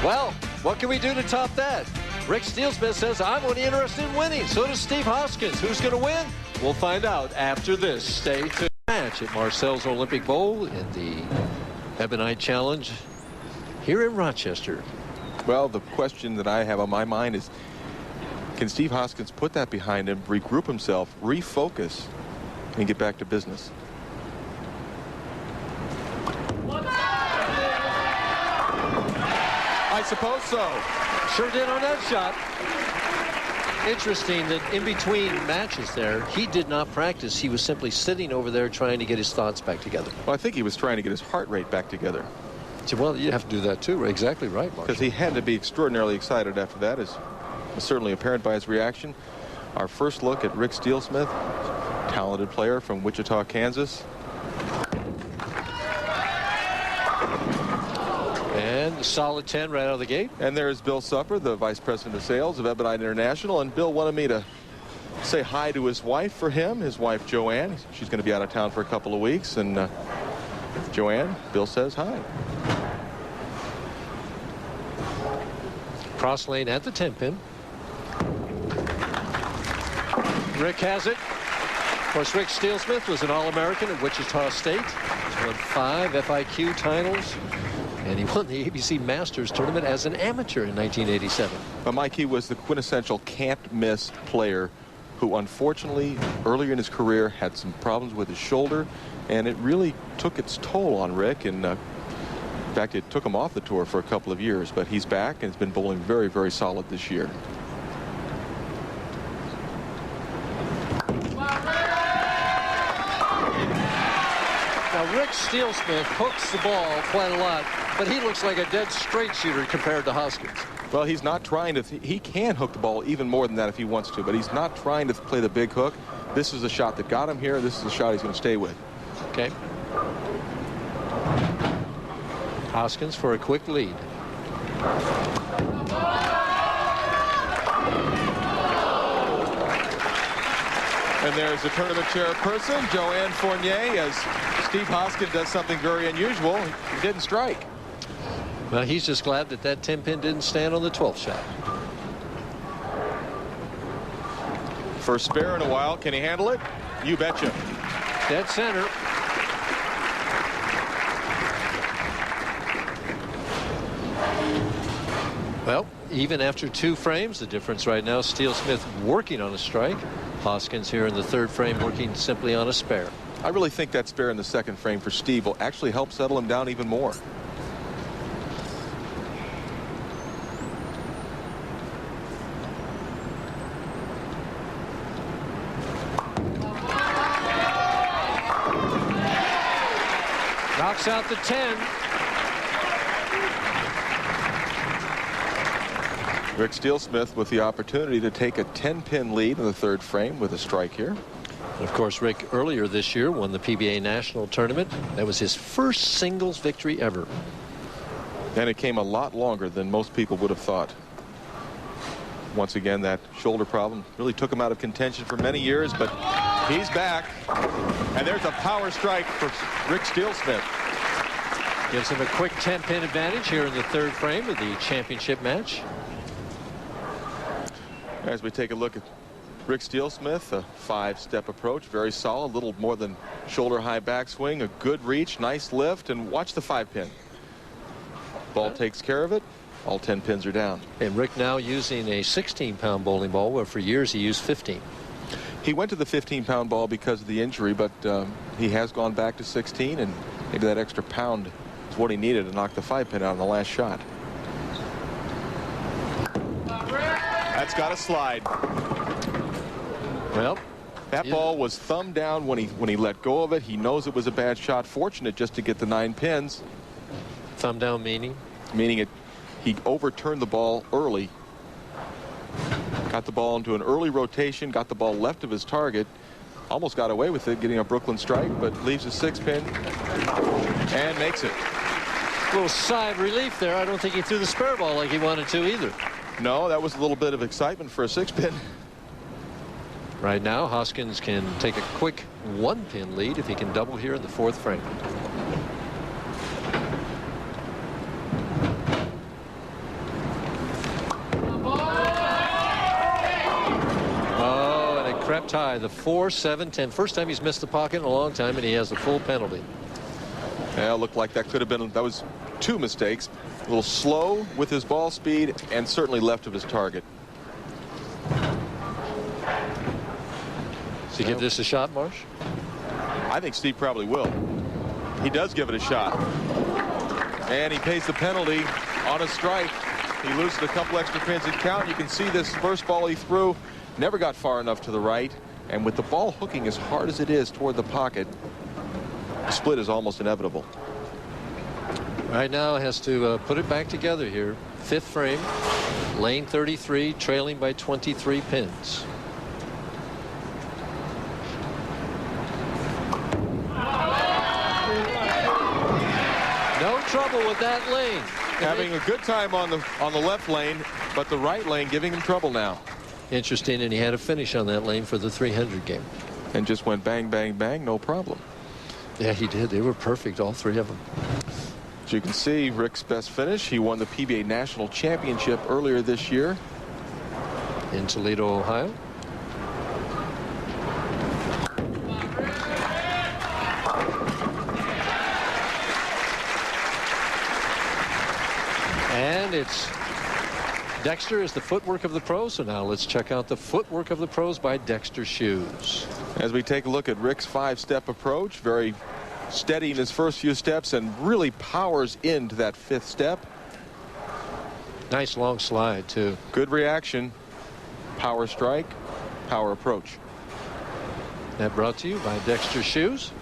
Well, what can we do to top that? Rick Steelsmith says, I'm only interested in winning. So does Steve Hoskins. Who's going to win? We'll find out after this. Stay tuned. Match at Marcel's Olympic Bowl in the Ebonite Challenge here in Rochester. Well, the question that I have on my mind is, can Steve Hoskins put that behind him, regroup himself, refocus, and get back to business? I suppose so. Sure did on that shot. Interesting that in between matches there, he did not practice. He was simply sitting over there trying to get his thoughts back together. Well, I think he was trying to get his heart rate back together. Well, you have to do that too. Exactly right, Marshall. Because he had to be extraordinarily excited after that, as was certainly apparent by his reaction. Our first look at Rick Steelsmith, talented player from Wichita, Kansas. And a solid 10 right out of the gate. And there's Bill Supper, the Vice President of Sales of Ebonite International. And Bill wanted me to say hi to his wife for him, his wife, Joanne. She's going to be out of town for a couple of weeks. And Joanne, Bill says hi. Cross lane at the 10 pin. Rick has it. Of course, Rick Steelsmith was an All-American at Wichita State. He's won 5 FIQ titles. And he won the ABC Masters tournament as an amateur in 1987. But Mike, he was the quintessential can't-miss player who, unfortunately, earlier in his career had some problems with his shoulder, and it really took its toll on Rick. And in fact, it took him off the tour for a couple of years, but he's back and has been bowling very, very solid this year. Now, Rick Steelsmith hooks the ball quite a lot, but he looks like a dead straight shooter compared to Hoskins. Well, he's not trying to. He can hook the ball even more than that if he wants to, but he's not trying to play the big hook. This is the shot that got him here. This is the shot he's going to stay with. Okay. Hoskins for a quick lead. And there's the tournament chairperson, Joanne Fournier, as Steve Hoskins does something very unusual. He didn't strike. Well, he's just glad that that 10 pin didn't stand on the 12th shot. First spare in a while. Can he handle it? You betcha. Dead center. Well, even after 2 frames, the difference right now, Steelsmith working on a strike. Hoskins here in the 3rd frame working simply on a spare. I really think that spare in the 2nd frame for Steve will actually help settle him down even more. Knocks out the 10. Rick Steelsmith with the opportunity to take a 10-pin lead in the third frame with a strike here. And of course, Rick earlier this year won the PBA National Tournament. That was his first singles victory ever. And it came a lot longer than most people would have thought. Once again, that shoulder problem really took him out of contention for many years, but he's back. And there's a power strike for Rick Steelsmith. Gives him a quick 10-pin advantage here in the third frame of the championship match. As we take a look at Rick Steelsmith, a 5-step approach, very solid, a little more than shoulder-high backswing, a good reach, nice lift, and watch the 5-pin. Ball takes care of it. All 10 pins are down. And Rick now using a 16-pound bowling ball, where for years he used 15. He went to the 15-pound ball because of the injury, but he has gone back to 16, and maybe that extra pound is what he needed to knock the 5-pin out on the last shot. That's got to slide. Well, that ball was thumb down when he let go of it. He knows it was a bad shot. Fortunate just to get the 9 pins. Thumb down meaning? Meaning he overturned the ball early. Got the ball into an early rotation, got the ball left of his target. Almost got away with it, getting a Brooklyn strike, but leaves a 6-pin and makes it. A little sigh of relief there. I don't think he threw the spare ball like he wanted to either. No, that was a little bit of excitement for a 6-pin. Right now, Hoskins can take a quick 1-pin lead if he can double here in the fourth frame. Oh, and it crept high. The 4-7-10. First time he's missed the pocket in a long time, and he has a full penalty. Yeah, it looked like that could have been, that was 2 mistakes. A little slow with his ball speed and certainly left of his target. Does he give this a shot, Marsh? I think Steve probably will. He does give it a shot. And he pays the penalty on a strike. He loses a couple extra pins in count. You can see this first ball he threw never got far enough to the right. And with the ball hooking as hard as it is toward the pocket, the split is almost inevitable. Right now has to put it back together here. Fifth frame, lane 33, trailing by 23 pins. No trouble with that lane. Having a good time on the left lane, but the right lane giving him trouble now. Interesting, and he had a finish on that lane for the 300 game. And just went bang, bang, bang, no problem. Yeah, he did. They were perfect, all 3 of them. As you can see, Rick's best finish. He won the PBA National Championship earlier this year in Toledo, Ohio. And it's Dexter is the footwork of the pros. So now let's check out the footwork of the pros by Dexter Shoes. As we take a look at Rick's 5-step approach, very steady in his first few steps and really powers into that 5th step. Nice long slide too. Good reaction. Power strike, power approach. That brought to you by Dexter Shoes.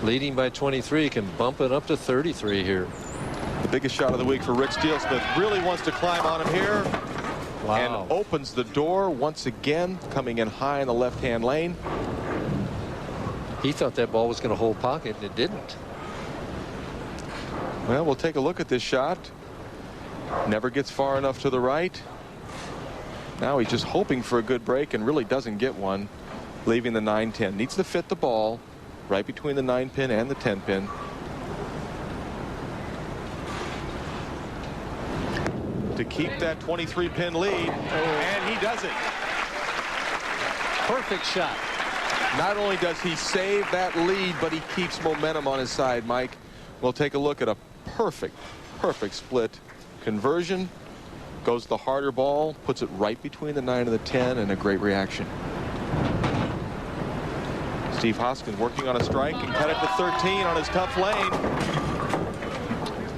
Leading by 23, can bump it up to 33 here. The biggest shot of the week for Rick Steelsmith. Really wants to climb on him here. Wow. And opens the door once again, coming in high in the left-hand lane. He thought that ball was going to hold pocket, and it didn't. Well, we'll take a look at this shot. Never gets far enough to the right. Now he's just hoping for a good break and really doesn't get one, leaving the 9-10. Needs to fit the ball right between the 9-pin and the 10-pin. To keep that 23-pin lead, and he does it. Perfect shot. Not only does he save that lead, but he keeps momentum on his side, Mike. We'll take a look at a perfect split conversion. Goes the harder ball, puts it right between the 9 and the 10, and a great reaction. Steve Hoskins working on a strike and cut it to 13 on his tough lane.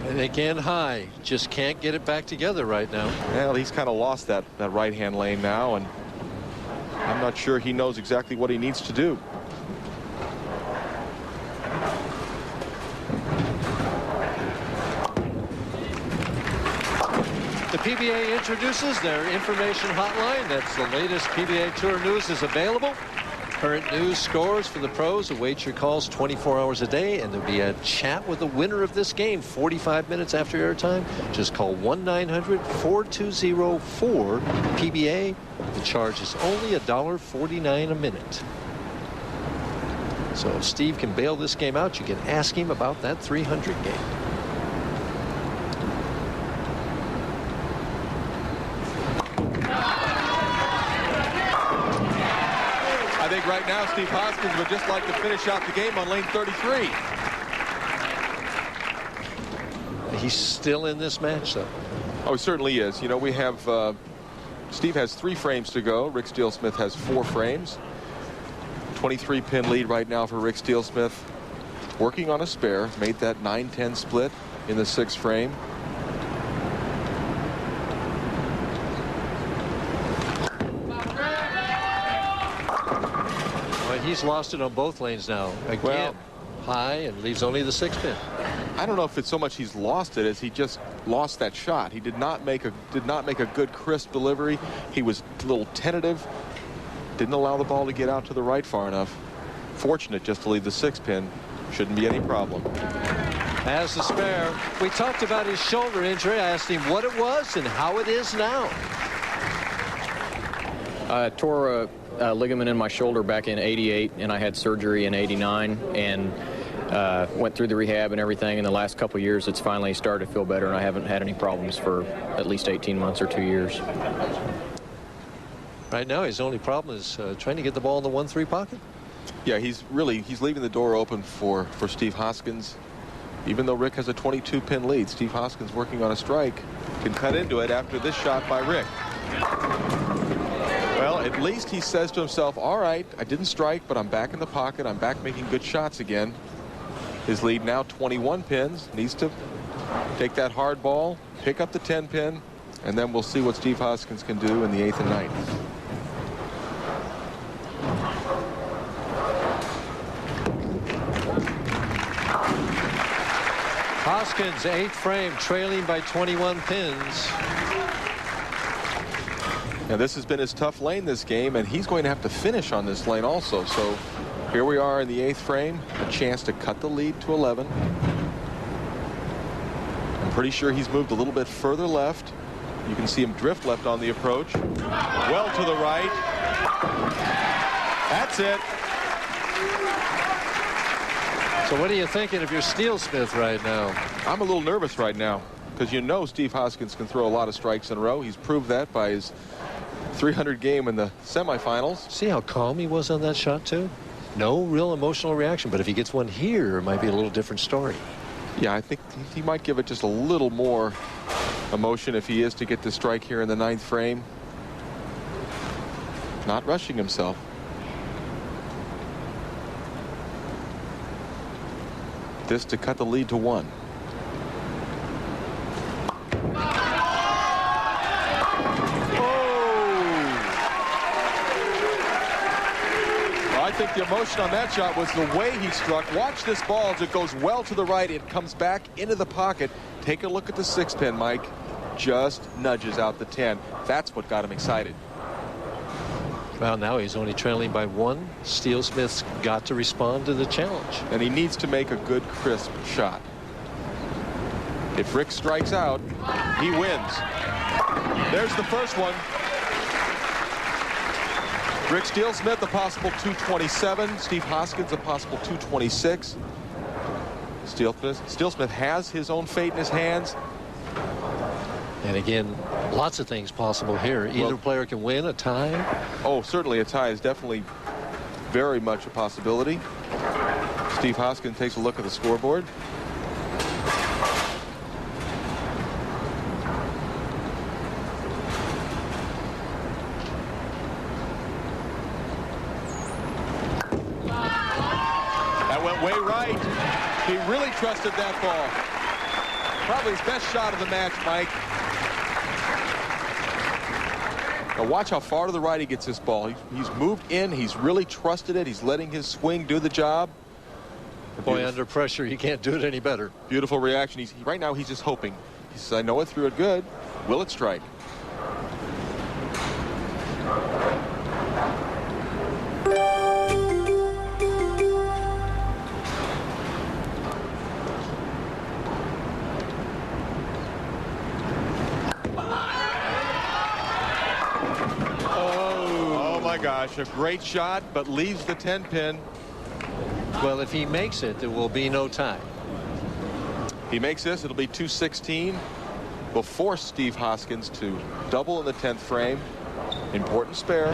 And again high, just can't get it back together right now. Well, he's kind of lost that right-hand lane now, and I'm not sure he knows exactly what he needs to do. The PBA introduces their information hotline. That's the latest PBA Tour news is available. Current news, scores for the pros. Await your calls 24 hours a day, and there'll be a chat with the winner of this game 45 minutes after airtime. Just call 1-900-420-4PBA. The charge is only $1.49 a minute. So if Steve can bail this game out, you can ask him about that 300 game. I think right now Steve Hoskins would just like to finish out the game on lane 33. He's still in this match, though. Oh, he certainly is. You know, we have Steve has 3 frames to go. Rick Steelsmith has 4 frames. 23-pin lead right now for Rick Steelsmith. Working on a spare. Made that 9-10 split in the 6th frame. He's lost it on both lanes now. Again, well, high, and leaves only the 6 pin. I don't know if it's so much he's lost it as he just lost that shot. He did not make a good crisp delivery. He was a little tentative. Didn't allow the ball to get out to the right far enough. Fortunate just to leave the 6 pin. Shouldn't be any problem. As the spare, we talked about his shoulder injury. I asked him what it was and how it is now. I tore a ligament in my shoulder back in '88, and I had surgery in '89, and went through the rehab and everything. In the last couple years, it's finally started to feel better, and I haven't had any problems for at least 18 months or 2 years. Right now, his only problem is trying to get the ball in the 1-3 pocket. Yeah, he's leaving the door open for Steve Hoskins. Even though Rick has a 22-pin lead, Steve Hoskins working on a strike can cut into it after this shot by Rick. Well, at least he says to himself, all right, I didn't strike, but I'm back in the pocket. I'm back making good shots again. His lead now 21 pins. Needs to take that hard ball, pick up the 10 pin, and then we'll see what Steve Hoskins can do in the 8th and 9th. Hoskins, 8th frame, trailing by 21 pins. Now, this has been his tough lane this game, and he's going to have to finish on this lane also. So here we are in the 8th frame, a chance to cut the lead to 11. I'm pretty sure he's moved a little bit further left. You can see him drift left on the approach. Well to the right. That's it. So what are you thinking if you're Steelsmith right now? I'm a little nervous right now because you know Steve Hoskins can throw a lot of strikes in a row. He's proved that by his 300 game in the semifinals. See how calm he was on that shot, too? No real emotional reaction, but if he gets one here, it might be a little different story. Yeah, I think he might give it just a little more emotion if he is to get the strike here in the 9th frame. Not rushing himself. This to cut the lead to 1. I think the emotion on that shot was the way he struck. Watch this ball as it goes well to the right. It comes back into the pocket. Take a look at the 6 pin, Mike. Just nudges out the 10. That's what got him excited. Well, now he's only trailing by 1. Steelsmith's got to respond to the challenge. And he needs to make a good, crisp shot. If Rick strikes out, he wins. There's the first one. Rick Steelsmith, a possible 227. Steve Hoskins, a possible 226. Steelsmith has his own fate in his hands. And again, lots of things possible here. Either player can win, a tie. Oh, certainly a tie is definitely very much a possibility. Steve Hoskins takes a look at the scoreboard. Way right. He really trusted that ball. Probably his best shot of the match, Mike. Now watch how far to the right he gets this ball. He's moved in. He's really trusted it. He's letting his swing do the job. Boy, under pressure, you can't do it any better. Beautiful reaction. Right now, he's just hoping. He says, I know I threw it good. Will it strike? Oh my gosh, a great shot, but leaves the 10-pin. Well, if he makes it, there will be no tie. He makes this, it'll be 216. Will force Steve Hoskins to double in the 10th frame. Important spare.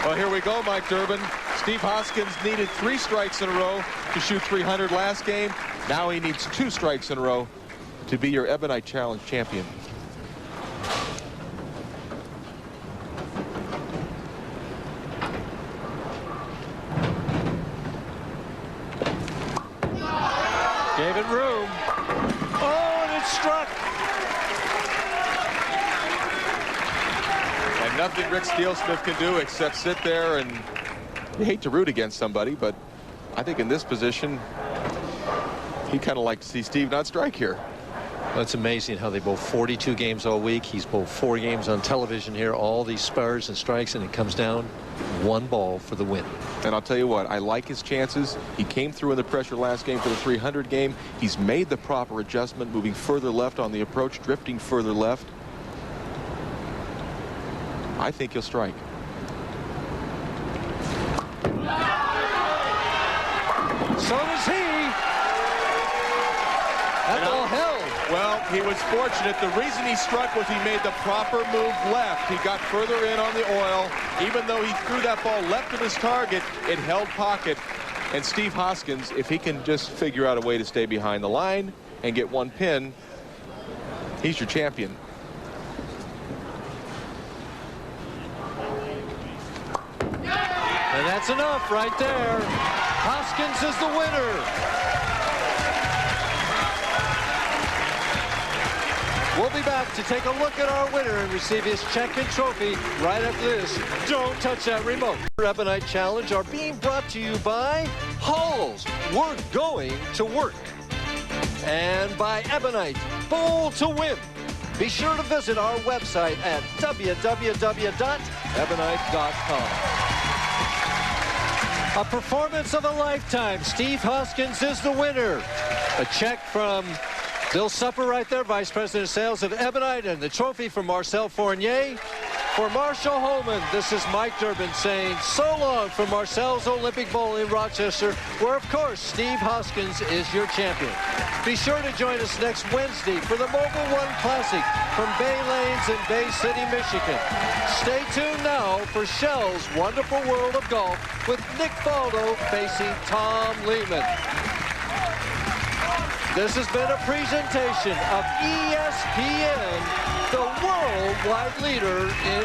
Well, here we go, Mike Durbin. Steve Hoskins needed 3 strikes in a row to shoot 300 last game. Now he needs 2 strikes in a row to be your Ebonite Challenge champion. Gave it room. Oh, and it struck. And nothing Rick Steelsmith can do except sit there, and you hate to root against somebody, but I think in this position, he'd kind of like to see Steve not strike here. Well, it's amazing how they bowl 42 games all week. He's bowled 4 games on television here, all these spars and strikes, and it comes down 1 ball for the win. And I'll tell you what, I like his chances. He came through in the pressure last game for the 300 game. He's made the proper adjustment, moving further left on the approach, drifting further left. I think he'll strike. So does he. That's all hell. Well, he was fortunate. The reason he struck was he made the proper move left. He got further in on the oil. Even though he threw that ball left of his target, it held pocket. And Steve Hoskins, if he can just figure out a way to stay behind the line and get 1 pin, he's your champion. And that's enough right there. Hoskins is the winner. We'll be back to take a look at our winner and receive his check and trophy right after this. Don't touch that remote. Ebonite Challenge are being brought to you by Halls. We're going to work. And by Ebonite, Bowl to Win. Be sure to visit our website at www.ebonite.com. A performance of a lifetime. Steve Hoskins is the winner. A check from Bill Supper right there, Vice President of Sales of Ebonite, and the trophy from Marcel Fournier. For Marshall Holman, this is Mike Durbin saying so long from Marcel's Olympic Bowl in Rochester, where, of course, Steve Hoskins is your champion. Be sure to join us next Wednesday for the Mobile One Classic from Bay Lanes in Bay City, Michigan. Stay tuned now for Shell's Wonderful World of Golf with Nick Faldo facing Tom Lehman. This has been a presentation of ESPN, the worldwide leader in